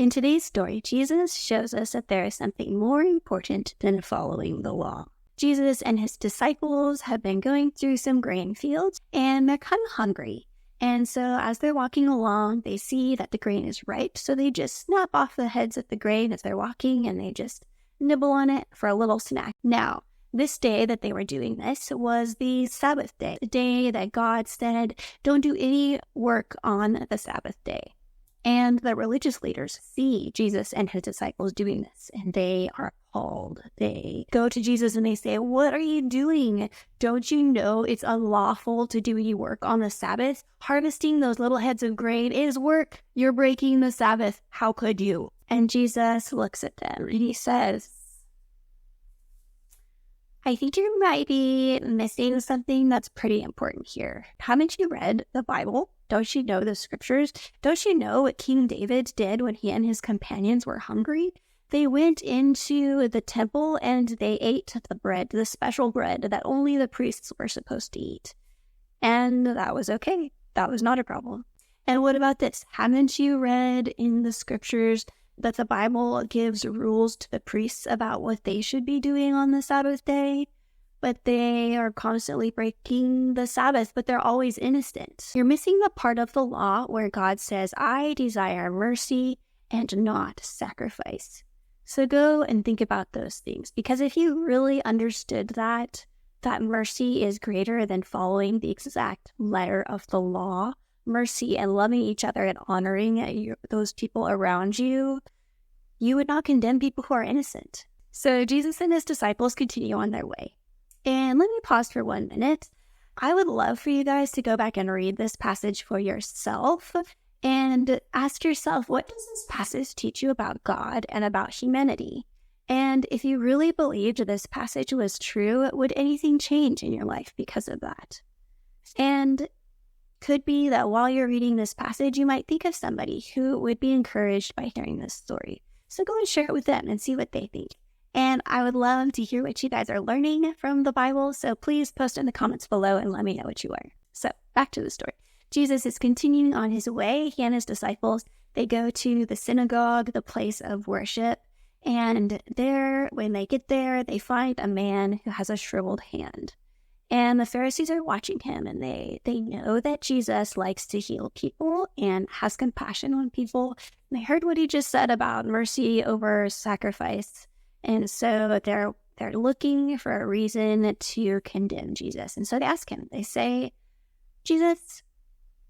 In today's story, Jesus shows us that there is something more important than following the law. Jesus and his disciples have been going through some grain fields, and they're kind of hungry. And so as they're walking along, they see that the grain is ripe, so they just snap off the heads of the grain as they're walking, and they just nibble on it for a little snack. Now, this day that they were doing this was the Sabbath day, the day that God said, don't do any work on the Sabbath day. And the religious leaders see Jesus and his disciples doing this, and they are appalled. They go to Jesus and they say, what are you doing? Don't you know it's unlawful to do any work on the Sabbath? Harvesting those little heads of grain is work. You're breaking the Sabbath. How could you? And Jesus looks at them and he says, I think you might be missing something that's pretty important here. Haven't you read the Bible? Don't you know the scriptures? Don't you know what King David did when he and his companions were hungry? They went into the temple and they ate the bread, the special bread that only the priests were supposed to eat. And that was okay. That was not a problem. And what about this? Haven't you read in the scriptures that the Bible gives rules to the priests about what they should be doing on the Sabbath day? But they are constantly breaking the Sabbath, but they're always innocent. You're missing the part of the law where God says, I desire mercy and not sacrifice. So go and think about those things, because if you really understood that mercy is greater than following the exact letter of the law, mercy and loving each other and honoring those people around you, you would not condemn people who are innocent. So Jesus and his disciples continue on their way. And let me pause for 1 minute. I would love for you guys to go back and read this passage for yourself and ask yourself, what does this passage teach you about God and about humanity? And if you really believed this passage was true, would anything change in your life because of that? And could be that while you're reading this passage, you might think of somebody who would be encouraged by hearing this story. So go and share it with them and see what they think. And I would love to hear what you guys are learning from the Bible, so please post in the comments below and let me know what you learned. So back to the story. Jesus is continuing on his way. He and his disciples, they go to the synagogue, the place of worship. And there, when they get there, they find a man who has a shriveled hand. And the Pharisees are watching him, and they know that Jesus likes to heal people and has compassion on people. And they heard what he just said about mercy over sacrifice. And so they're looking for a reason to condemn Jesus. And so they ask him, they say, Jesus,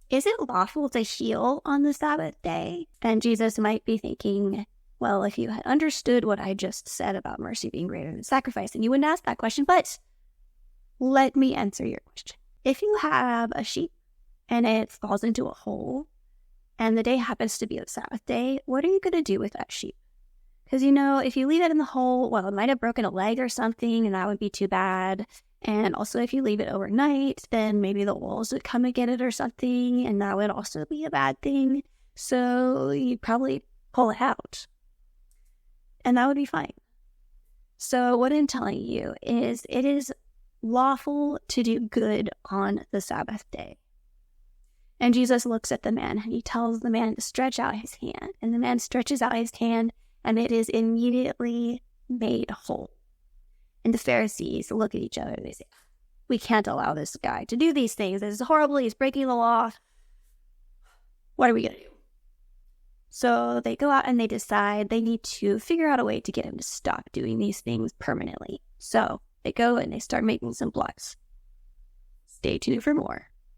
is it lawful to heal on the Sabbath day? And Jesus might be thinking, well, if you had understood what I just said about mercy being greater than sacrifice, then you wouldn't ask that question. But let me answer your question. If you have a sheep and it falls into a hole and the day happens to be the Sabbath day, what are you going to do with that sheep? Because, if you leave it in the hole, well, it might have broken a leg or something, and that would be too bad. And also, if you leave it overnight, then maybe the wolves would come and get it or something, and that would also be a bad thing. So you'd probably pull it out, and that would be fine. So what I'm telling you is it is lawful to do good on the Sabbath day. And Jesus looks at the man, and he tells the man to stretch out his hand. And the man stretches out his hand, and it is immediately made whole. And the Pharisees look at each other and they say, we can't allow this guy to do these things. This is horrible. He's breaking the law. What are we going to do? So they go out and they decide they need to figure out a way to get him to stop doing these things permanently. So they go and they start making some blocks. Stay tuned for more.